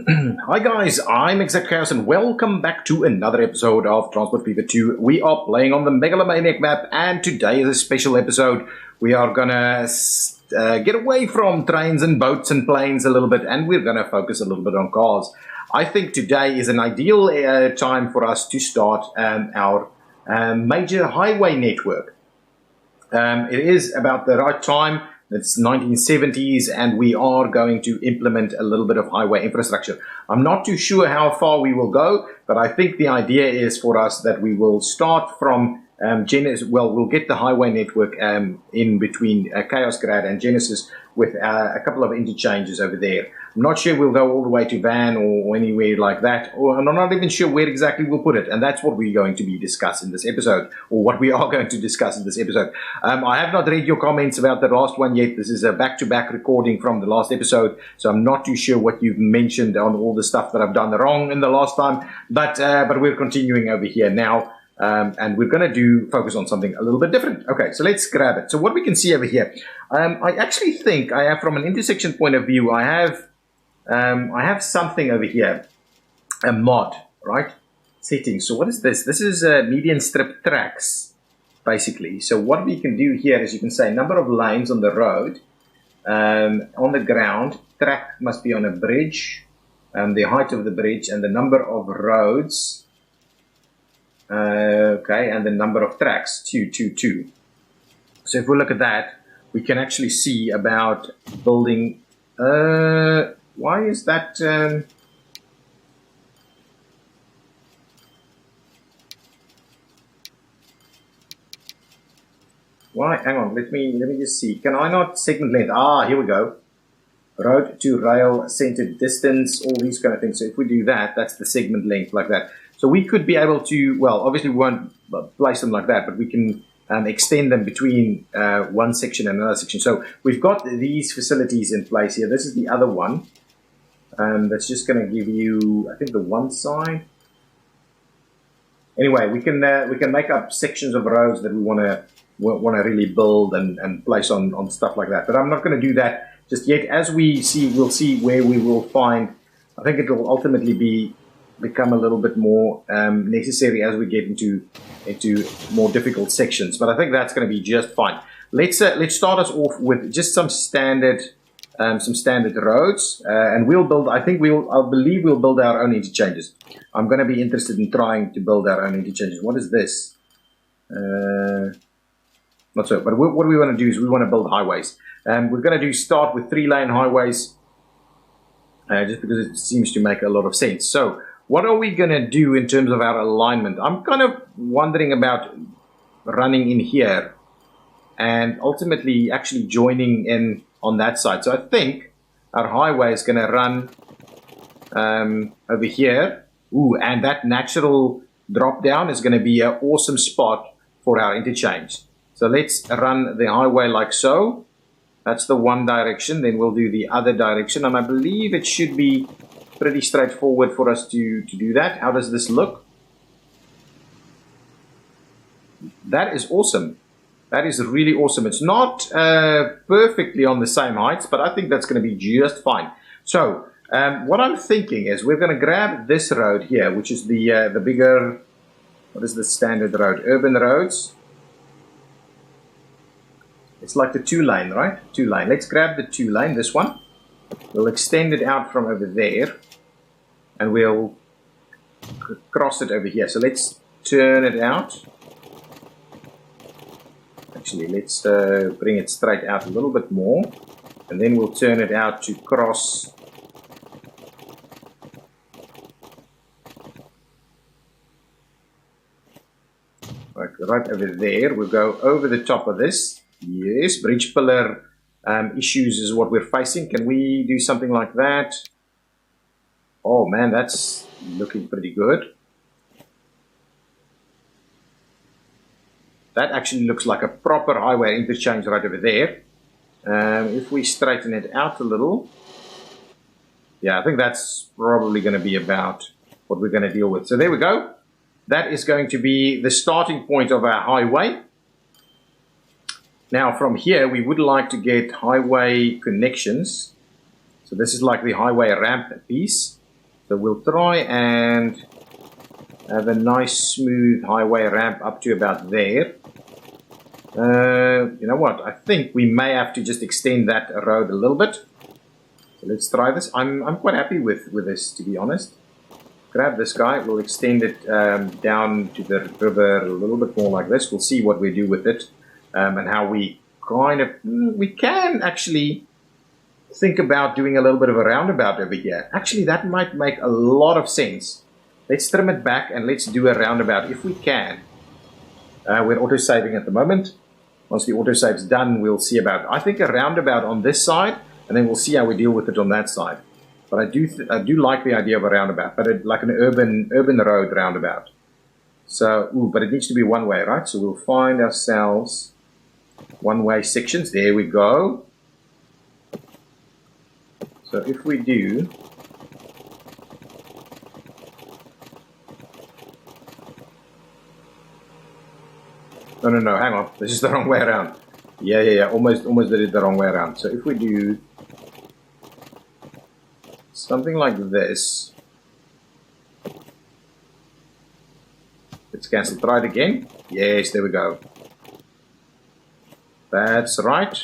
Hi guys, I'm ExactChaos and welcome back to another episode of Transport Fever 2. We are playing on the Megalomaniac map and today is a special episode. We are gonna get away from trains and boats and planes a little bit and we're gonna focus a little bit on cars. I think today is an ideal time for us to start our major highway network. It is about the right time. It's 1970s and we are going to implement a little bit of highway infrastructure. I'm not too sure how far we will go, but I think the idea is for us that we will start from Genesis. Well, we'll get the highway network in between Chaosgrad and Genesis with a couple of interchanges over there. I'm not sure we'll go all the way to Van or anywhere like that, or I'm not even sure where exactly we'll put it, and that's what we're going to be discussing in this episode, or what we are going to discuss in this episode. I have not read your comments about the last one yet. This is a back-to-back recording from the last episode, so I'm not too sure what you've mentioned on all the stuff that I've done wrong in the last time, but we're continuing over here now. And we're going to focus on something a little bit different. Okay, so let's grab it. So what we can see over here, I actually think I have, from an intersection point of view, I have something over here, a mod, right? Settings. So what is this? This is median strip tracks, basically. So what we can do here is you can say number of lanes on the road, on the ground, track must be on a bridge, the height of the bridge, and the number of roads. Okay, and the number of tracks, 222. So if we look at that, we can actually see about building. Why is that? Why? Hang on. Let me just see. Can I not segment length? Here we go. Road to rail, centered distance, all these kind of things. So if we do that, that's the segment length like that. So we could be able to, well, obviously we won't place them like that, but we can extend them between one section and another section. So we've got these facilities in place here. This is the other one. That's just going to give you, I think, the one side. Anyway, we can make up sections of roads that we want to really build and place on stuff like that. But I'm not going to do that just yet. As we see, we'll see where we will find. I think it will ultimately become a little bit more necessary as we get into more difficult sections. But I think that's going to be just fine. Let's start us off with just some standard roads, and we'll build. I believe we'll build our own interchanges. I'm going to be interested in trying to build our own interchanges. What is this? Not so. But what we want to do is we want to build highways. We're going to start with 3-lane highways, just because it seems to make a lot of sense. So what are we going to do in terms of our alignment? I'm kind of wondering about running in here and ultimately actually joining in on that side. So I think our highway is going to run over here. Ooh, and that natural drop down is going to be an awesome spot for our interchange. So let's run the highway like so. That's the one direction. Then we'll do the other direction. And I believe it should be pretty straightforward for us to do that. How does this look? That is awesome. That is really awesome. It's not perfectly on the same heights, but I think that's going to be just fine. So what I'm thinking is we're going to grab this road here, which is the bigger, what is the standard road? Urban roads. It's like the 2-lane, right? 2-lane. Let's grab the 2-lane, this one. We'll extend it out from over there. And we'll cross it over here. So let's turn it out. Actually, let's bring it straight out a little bit more. And then we'll turn it out to cross. Right over there. We'll go over the top of this. Yes, bridge pillar issues is what we're facing. Can we do something like that? Oh man, that's looking pretty good. That actually looks like a proper highway interchange right over there. If we straighten it out a little, yeah, I think that's probably going to be about what we're going to deal with. So there we go. That is going to be the starting point of our highway. Now from here, we would like to get highway connections. So this is like the highway ramp piece. So we'll try and have a nice smooth highway ramp up to about there. You know what? I think we may have to just extend that road a little bit. So let's try this. I'm quite happy with this, to be honest. Grab this guy. We'll extend it down to the river a little bit more like this. We'll see what we do with it and how we kind of... We can actually think about doing a little bit of a roundabout over here. Actually, that might make a lot of sense. Let's trim it back and let's do a roundabout if we can. We're auto-saving at the moment. Once the autosave's done, we'll see about it. I think a roundabout on this side, and then we'll see how we deal with it on that side. But I do like the idea of a roundabout, but like an urban road roundabout. So, but it needs to be one way, right? So we'll find ourselves one-way sections. There we go. So if we do... No, hang on. This is the wrong way around. Yeah. Almost did it the wrong way around. So if we do something like this, let's cancel. Try it again. Yes, there we go. That's right.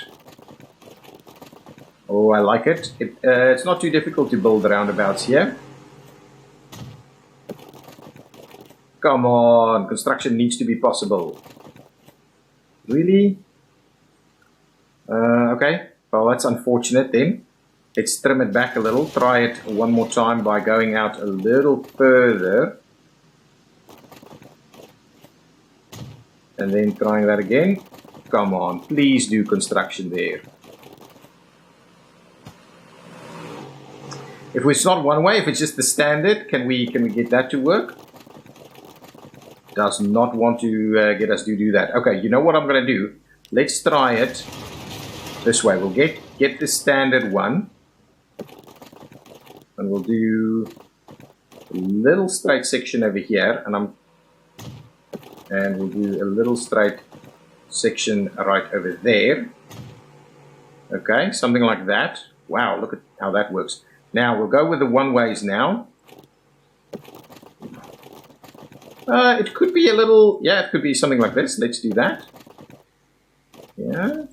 Oh, I like it. It's not too difficult to build roundabouts here. Come on, construction needs to be possible. Really? Okay, well that's unfortunate then. Let's trim it back a little. Try it one more time by going out a little further. And then trying that again. Come on, please do construction there. If it's not one way, if it's just the standard, can we get that to work? Does not want to get us to do that. Okay, you know what I'm going to do? Let's try it this way. We'll get the standard one. And we'll do a little straight section over here. And we'll do a little straight section right over there. Okay, something like that. Wow, look at how that works. Now, we'll go with the one-ways now. It could be a little, it could be something like this. Let's do that. Yeah.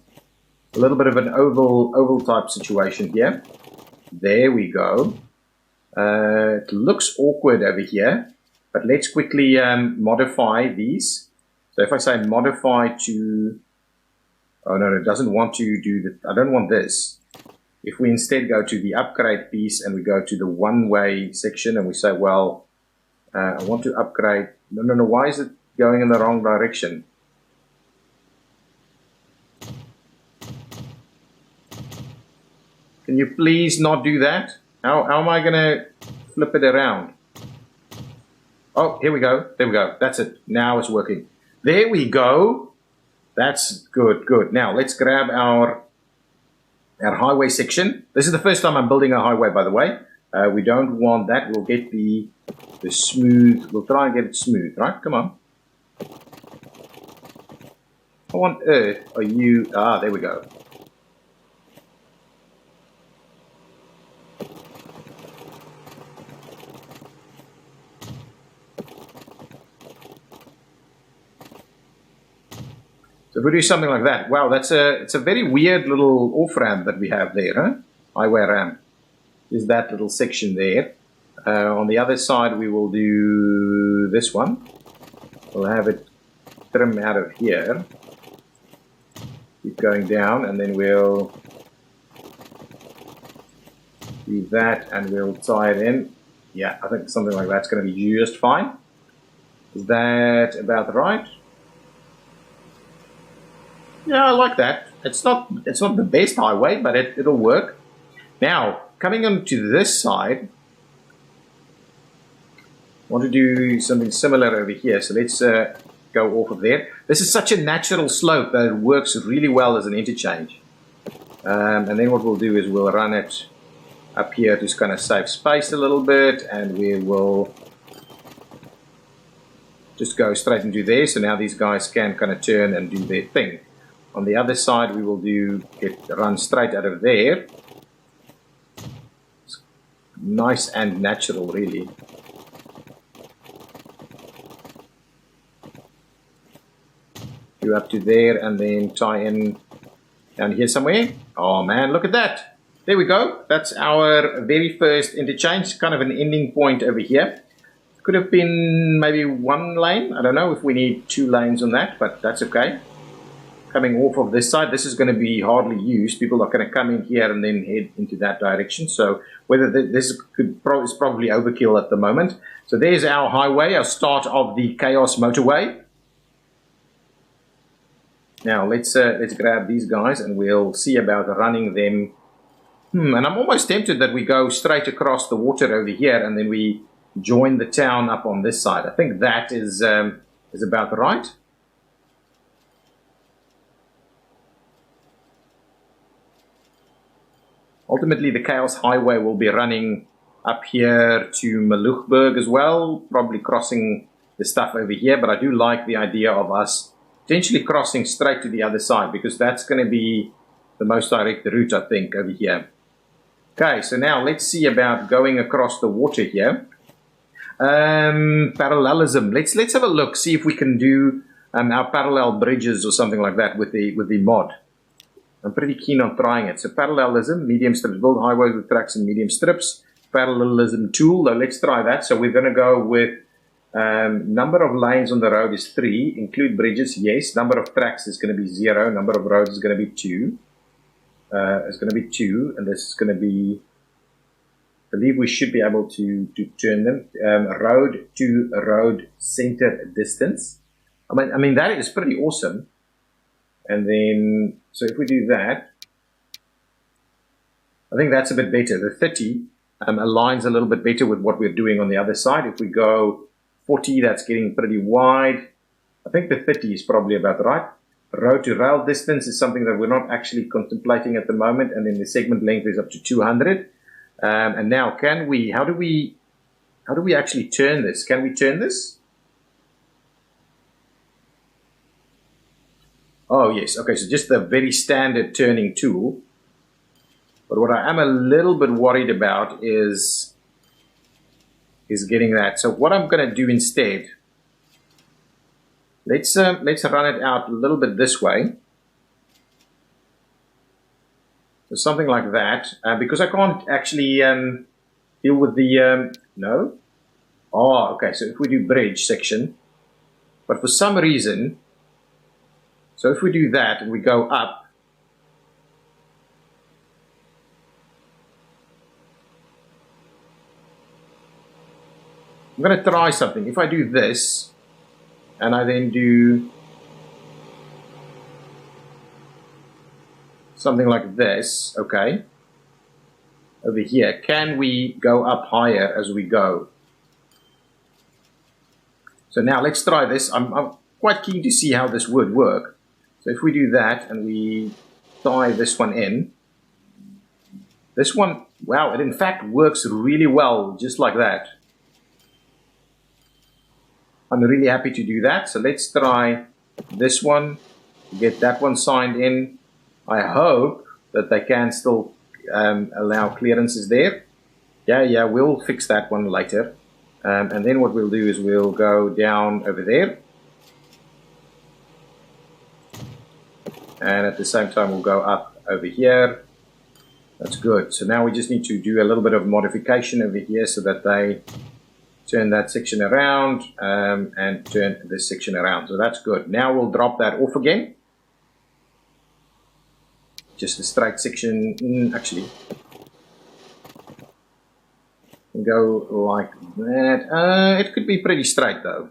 A little bit of an oval type situation here. There we go. It looks awkward over here, but let's quickly modify these. So if I say modify to, oh no, it doesn't want to do that. I don't want this. If we instead go to the upgrade piece and we go to the one-way section and we say, well, I want to upgrade. No, why is it going in the wrong direction? Can you please not do that? How am I going to flip it around? Oh, here we go. There we go. That's it. Now it's working. There we go. That's good. Now let's grab our highway section. This is the first time I'm building a highway, by the way. We don't want that. We'll get the smooth. We'll try and get it smooth, right? Come on. How on earth are you? Ah, there we go. So if we do something like that, wow, it's a very weird little off-ramp that we have there, huh? Highway ramp. Is that little section there. On the other side, we will do this one. We'll have it trim out of here. Keep going down, and then we'll do that, and we'll tie it in. Yeah, I think something like that's going to be just fine. Is that about right? Yeah, I like that. It's not the best highway, but it'll work. Now, coming on to this side, I want to do something similar over here. So let's go off of there. This is such a natural slope that it works really well as an interchange. And then what we'll do is we'll run it up here to kind of save space a little bit, and we will just go straight into there. So now these guys can kind of turn and do their thing. On the other side, we will run straight out of there. nice and natural, really. You up to there and then tie in down here somewhere. Oh man, look at that. There we go. That's our very first interchange, kind of an ending point over here. Could have been maybe one lane. I don't know if we need 2 lanes on that, but that's okay. Coming off of this side, this is going to be hardly used. People are going to come in here and then head into that direction. So whether this is probably overkill at the moment. So there's our highway, our start of the Chaos Motorway. Now let's grab these guys and we'll see about running them. And I'm almost tempted that we go straight across the water over here and then we join the town up on this side. I think that is about right. Ultimately, the Chaos Highway will be running up here to Meluchberg as well, probably crossing the stuff over here. But I do like the idea of us potentially crossing straight to the other side, because that's going to be the most direct route, I think, over here. Okay, so now let's see about going across the water here. Parallelism. Let's have a look, see if we can do our parallel bridges or something like that with the mod. I'm pretty keen on trying it. So parallelism, medium strips, build highways with tracks and medium strips. Parallelism tool. So let's try that. So we're going to go with number of lanes on the road is 3. Include bridges, yes. Number of tracks is going to be 0. Number of roads is going to be 2. It's going to be 2, and this is going to be, I believe we should be able to turn them. Road to road center distance. I mean that is pretty awesome. And then, so if we do that, I think that's a bit better. The 30 aligns a little bit better with what we're doing on the other side. If we go 40, that's getting pretty wide. I think the 30 is probably about right. Road to rail distance is something that we're not actually contemplating at the moment. And then the segment length is up to 200. And now, how do we actually turn this? Can we turn this? Oh, yes. Okay, so just the very standard turning tool. But what I am a little bit worried about is getting that. So what I'm going to do instead, let's run it out a little bit this way. So something like that. Because I can't actually deal with the... no? Oh, okay. So if we do bridge section, but for some reason... So if we do that and we go up, I'm going to try something. If I do this, and I then do something like this, okay, over here, can we go up higher as we go? So now let's try this. I'm quite keen to see how this would work. So if we do that and we tie this one in, this one, wow, it in fact works really well just like that. I'm really happy to do that. So let's try this one, get that one signed in. I hope that they can still allow clearances there. Yeah, we'll fix that one later. And then what we'll do is we'll go down over there. And at the same time, we'll go up over here. That's good. So now we just need to do a little bit of modification over here so that they turn that section around and turn this section around. So that's good. Now we'll drop that off again. Just a straight section, actually. Go like that. It could be pretty straight though.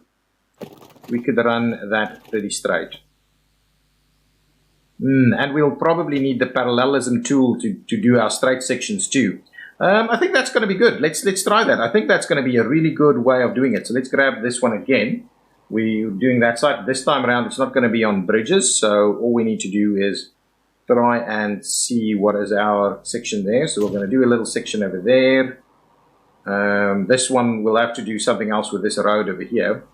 We could run that pretty straight. And we'll probably need the parallelism tool to do our straight sections too. I think that's going to be good. Let's try that. I think that's going to be a really good way of doing it. So let's grab this one again. We're doing that side. This time around, it's not going to be on bridges. So all we need to do is try and see what is our section there. So we're going to do a little section over there. This one, we'll have to do something else with this road over here.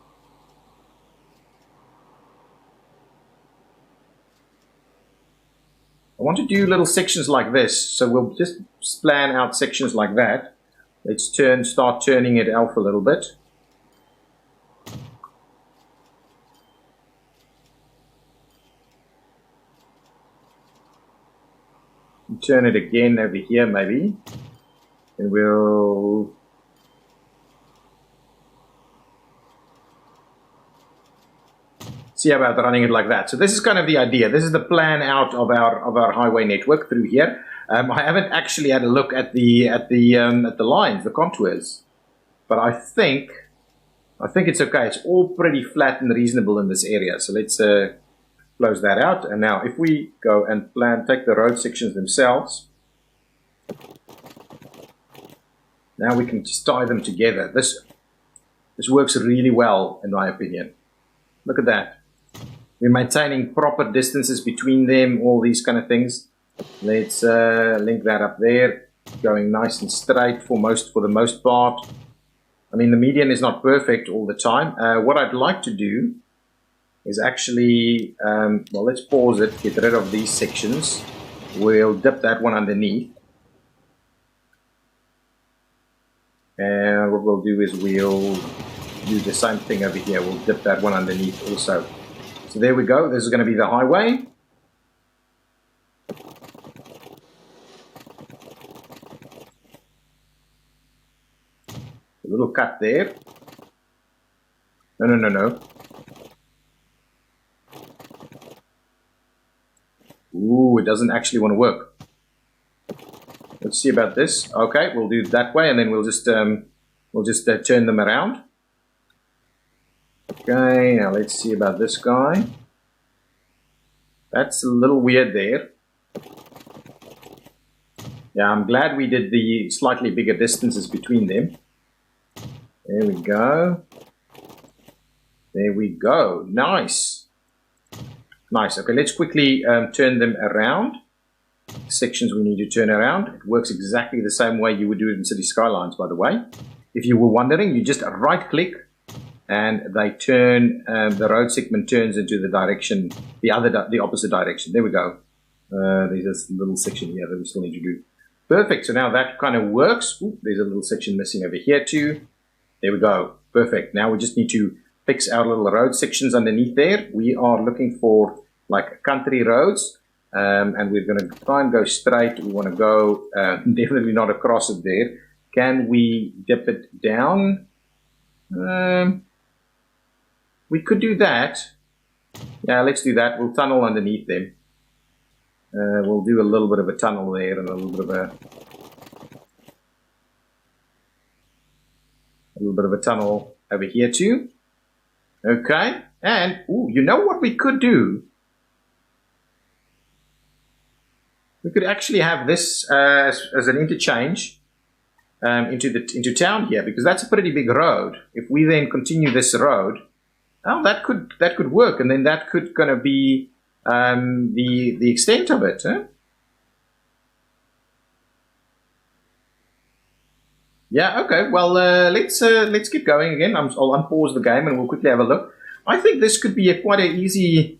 I want to do little sections like this, so we'll just plan out sections like that. Let's start turning it off a little bit. Turn it again over here, maybe. And we'll see about running it like that. So this is kind of the idea. This is the plan out of our highway network through here. I haven't actually had a look at the lines, the contours, but I think it's okay. It's all pretty flat and reasonable in this area. So let's close that out. And now, if we go and take the road sections themselves, now we can just tie them together. This works really well, in my opinion. Look at that. We're maintaining proper distances between them, all these kind of things. Let's link that up there, going nice and straight for the most part. I mean, the median is not perfect all the time. What I'd like to do is actually, well, let's pause it, get rid of these sections. We'll dip that one underneath. And what we'll do is we'll do the same thing over here. We'll dip that one underneath also. So there we go. This is going to be the highway. A little cut there. No. Ooh, it doesn't actually want to work. Let's see about this. Okay, we'll do it that way, and then we'll just turn them around. Okay, now let's see about this guy. That's a little weird there. Yeah, I'm glad we did the slightly bigger distances between them. There we go. There we go. Nice. Nice. Okay, let's quickly turn them around. Sections we need to turn around. It works exactly the same way you would do it in City Skylines, by the way. If you were wondering, you just right-click and they turn, the road segment turns into the direction, the opposite direction. There we go. There's this little section here that we still need to do. Perfect. So now that kind of works. Ooh, there's a little section missing over here too. There we go. Perfect. Now we just need to fix our little road sections underneath there. We are looking for like country roads. And we're going to try and go straight. We want to go definitely not across it there. Can we dip it down? We could do that. Yeah, let's do that. We'll tunnel underneath them. We'll do a little bit of a tunnel there and a little bit of a tunnel over here too. Okay. And ooh, you know what we could do? We could actually have this as an interchange into town here, because that's a pretty big road. If we then continue this road, oh, that could work, and then that could kind of be the extent of it. Huh? Yeah. Okay. Well, let's keep going again. I'll unpause the game and we'll quickly have a look. I think this could be quite an easy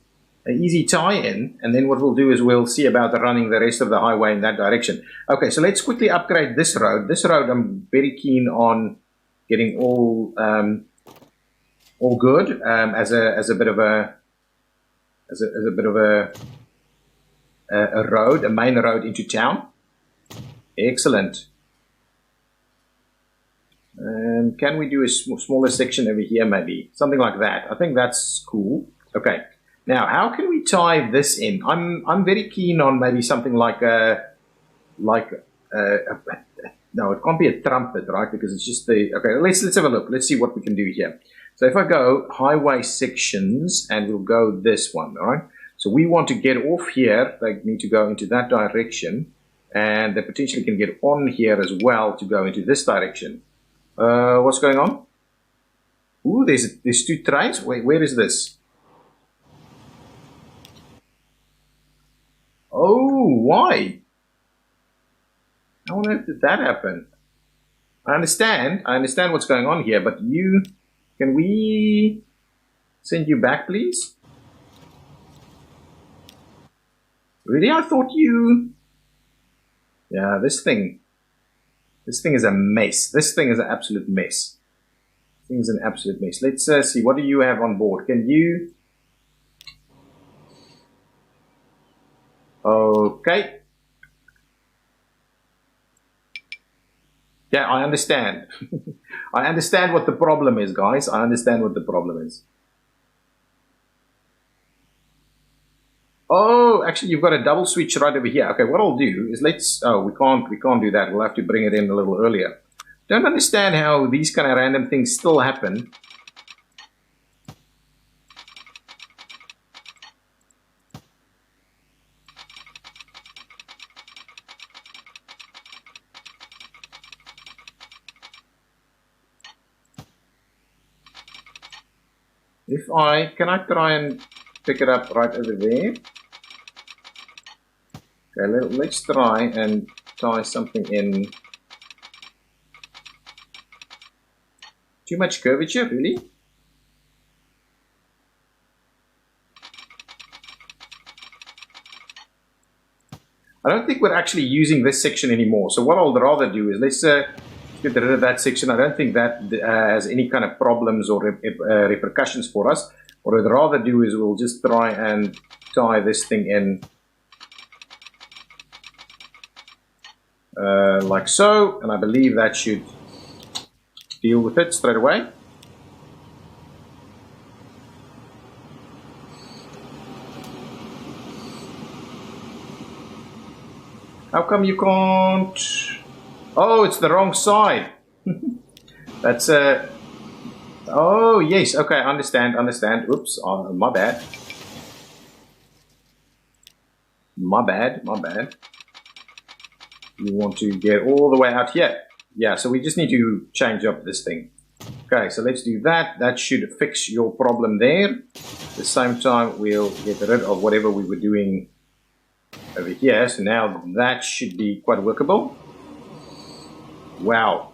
tie-in, and then what we'll do is we'll see about running the rest of the highway in that direction. Okay, so let's quickly upgrade this road. This road I'm very keen on getting all good as a bit of a road, a main road into town. Excellent. Can we do a smaller section over here, maybe something like that? I think that's cool. Okay. Now, how can we tie this in? I'm very keen on maybe something like no, it can't be a trumpet, right? Because it's just the okay. Let's have a look. Let's see what we can do here. So if I go highway sections, and we'll go this one, all right? So we want to get off here. They need to go into that direction, and they potentially can get on here as well to go into this direction. What's going on? Ooh, there's two trains. Wait, where is this? Oh, why? How on earth did that happen? I understand what's going on here, but can we send you back, please? Really? I thought yeah, this thing. This thing is a mess. This thing is an absolute mess. This thing is an absolute mess. Let's see. What do you have on board? Can you... Okay. Yeah, I understand. I understand what the problem is, guys. I understand what the problem is. Oh, actually, you've got a double switch right over here. Okay, what I'll do is let's... Oh, we can't do that. We'll have to bring it in a little earlier. Don't understand how these kind of random things still happen. Can I try and pick it up right over there? Okay, let's try and tie something in. Too much curvature, really? I don't think we're actually using this section anymore. So what I'll rather do is let's get rid of that section. I don't think that has any kind of problems or repercussions for us. What I'd rather do is we'll just try and tie this thing in like so, and I believe that should deal with it straight away. How come you can't? Oh, it's the wrong side. That's oh yes, okay, understand. Oops, my bad. My bad. You want to get all the way out here. Yeah, so we just need to change up this thing. Okay, so let's do that. That should fix your problem there. At the same time, we'll get rid of whatever we were doing over here. So now that should be quite workable. Wow.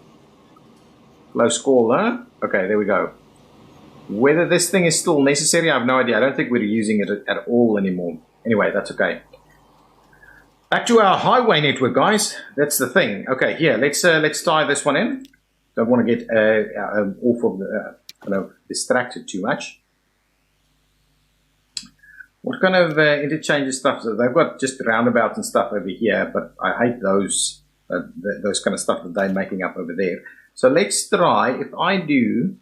Close call, huh? Okay, there we go. Whether this thing is still necessary, I have no idea. I don't think we're using it at all anymore. Anyway, that's okay. Back to our highway network, guys. That's the thing. Okay, here, let's tie this one in. Don't want to get off of the kind of distracted too much. What kind of interchange stuff? So they've got just roundabouts and stuff over here, but I hate those kind of stuff that they're making up over there. So let's try. If I do.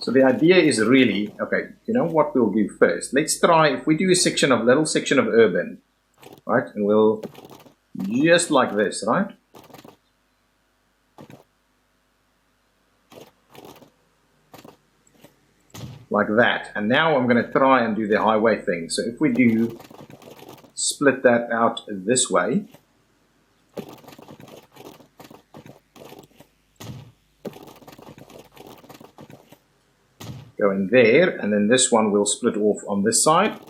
So the idea is really, okay, you know what we'll do first? Let's try, if we do a little section of urban, right? And we'll, just like this, right? Like that. And now I'm going to try and do the highway thing. So if we do split that out this way. Go in there, and then this one will split off on this side.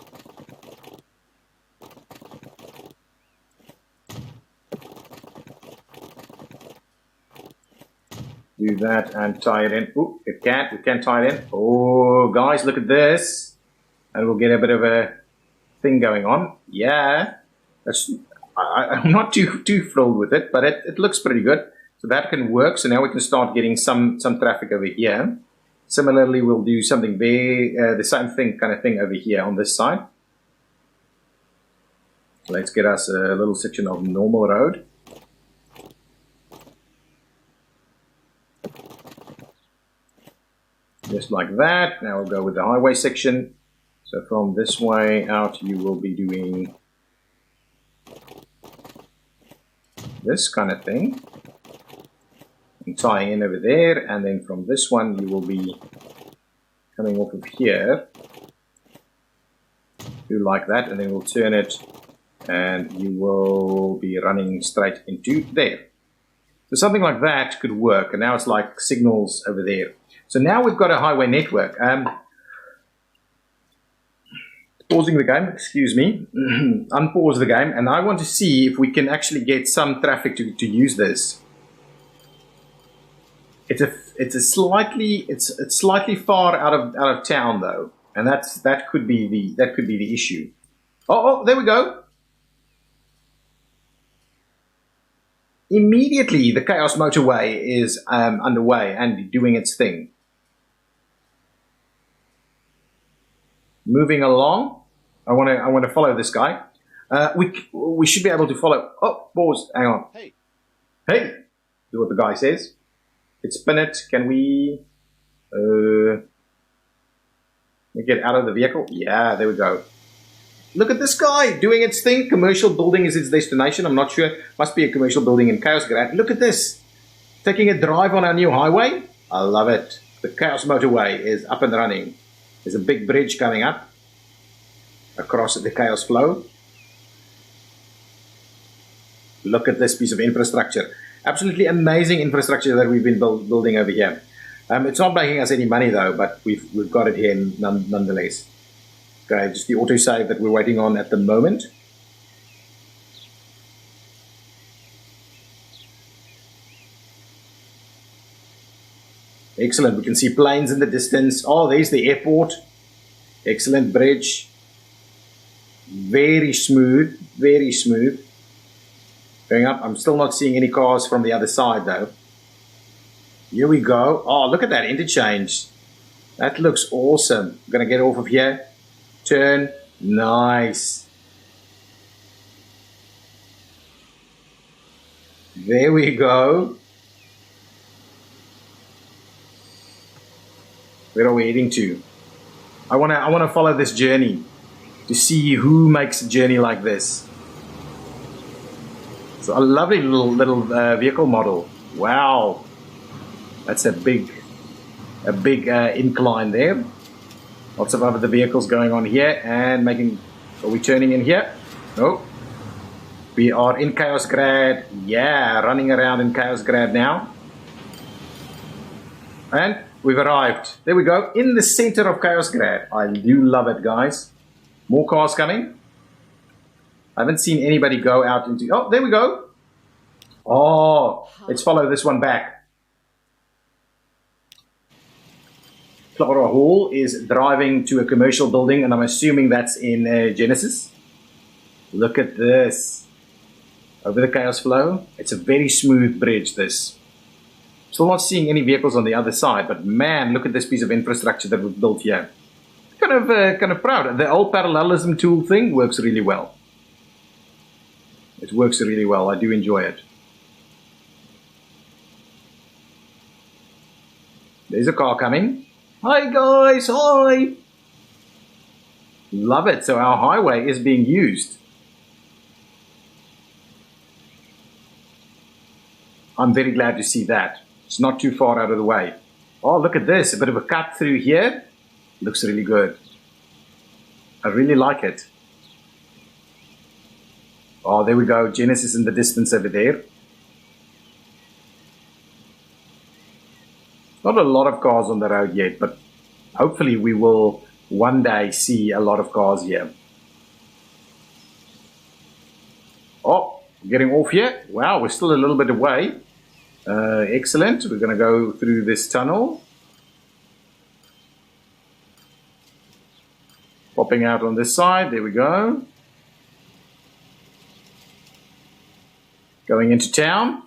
Do that and tie it in. Ooh, we can't tie it in. Oh, guys, look at this. And we'll get a bit of a thing going on. Yeah, I'm not too thrilled with it, but it looks pretty good. So that can work. So now we can start getting some traffic over here. Similarly, we'll do something there, the same thing, kind of thing over here on this side. Let's get us a little section of normal road. Just like that. Now we'll go with the highway section. So from this way out, you will be doing this kind of thing. And tying in over there, and then from this one you will be coming off of here, do like that, and then we'll turn it and you will be running straight into there. So something like that could work, and now it's like signals over there. So now we've got a highway network. Pausing the game, excuse me, unpause the game, and I want to see if we can actually get some traffic to use this. It's slightly far out of town though, and that could be the issue. Oh, there we go. immediately the Chaos Motorway is underway and doing its thing. Moving along. I want to follow this guy. We should be able to follow. Oh, pause. Hang on. Hey. Do what the guy says. It's spin it. Can we get out of the vehicle? Yeah, there we go. Look at this guy doing its thing. Commercial building is its destination. I'm not sure. Must be a commercial building in Chaosgrad. Look at this. Taking a drive on our new highway. I love it. The Chaos Motorway is up and running. There's a big bridge coming up across the Chaos Flow. Look at this piece of infrastructure. Absolutely amazing infrastructure that we've been building over here. It's not making us any money though, but we've got it here nonetheless. Okay, just the autosave that we're waiting on at the moment. Excellent. We can see planes in the distance. Oh, there's the airport. Excellent bridge. Very smooth. Very smooth. Going up. I'm still not seeing any cars from the other side though. Here we go. Oh, look at that interchange. That looks awesome. I'm going to get off of here. Turn. Nice. There we go. Where are we heading to? I wanna follow this journey to see who makes a journey like this. It's a lovely little vehicle model. Wow, that's a big incline there. Lots of other vehicles going on here and making. Are we turning in here? No. We are in Chaosgrad. Yeah, running around in Chaosgrad now. And we've arrived. There we go. In the center of Chaosgrad. I do love it, guys. More cars coming. I haven't seen anybody go out into... Oh, there we go. Oh, let's follow this one back. Clara Hall is driving to a commercial building, and I'm assuming that's in Genesis. Look at this. Over the Chaos Flow. It's a very smooth bridge, this. Still not seeing any vehicles on the other side, but man, look at this piece of infrastructure that we've built here. Kind of proud. The old Parallelism tool thing works really well. It works really well. I do enjoy it. There's a car coming. Hi guys, hi! Love it. So our highway is being used. I'm very glad to see that. It's not too far out of the way. Oh, look at this. A bit of a cut through here. Looks really good. I really like it. Oh, there we go. Genesis in the distance over there. Not a lot of cars on the road yet, but hopefully we will one day see a lot of cars here. Oh, getting off here. Wow, we're still a little bit away. Excellent. We're going to go through this tunnel. Popping out on this side. There we go. Going into town.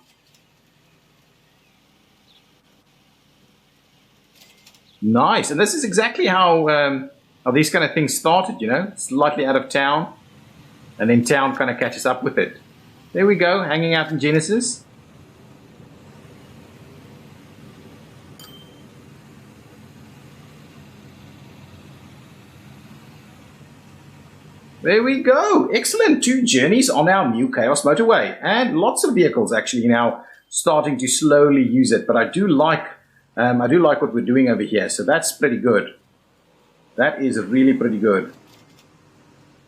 Nice. And this is exactly how these kind of things started, you know. Slightly out of town. And then town kind of catches up with it. There we go. Hanging out in Genesis. There we go. Excellent. 2 journeys on our new Chaos Motorway. And lots of vehicles actually now starting to slowly use it. But I do like what we're doing over here. So that's pretty good. That is really pretty good.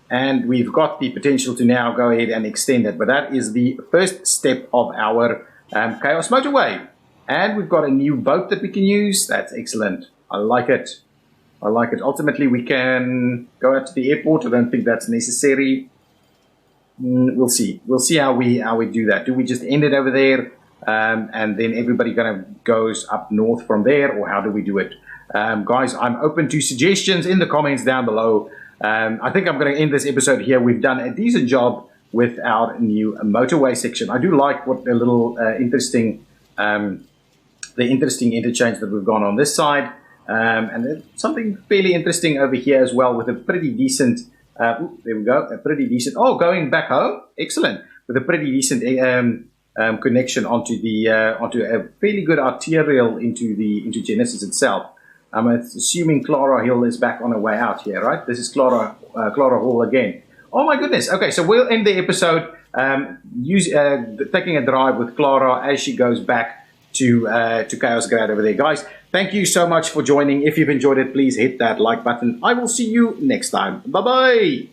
And we've got the potential to now go ahead and extend it. But that is the first step of our Chaos Motorway. And we've got a new boat that we can use. That's excellent. I like it. I like it. Ultimately, we can go out to the airport. I don't think that's necessary. We'll see. We'll see how we do that. Do we just end it over there, and then everybody kind of goes up north from there, or how do we do it? Guys, I'm open to suggestions in the comments down below. I think I'm going to end this episode here. We've done a decent job with our new motorway section. I do like what the little interesting interchange that we've gone on this side. And there's something fairly interesting over here as well with a pretty decent, there we go, a pretty decent, going back home, excellent, with a pretty decent connection onto a fairly good arterial into Genesis itself. I'm assuming Clara Hill is back on her way out here, right? This is Clara Hall again. Oh my goodness. Okay, so we'll end the episode taking a drive with Clara as she goes back to Chaosgrad over there. Guys, thank you so much for joining. If you've enjoyed it, please hit that like button. I will see you next time. Bye-bye.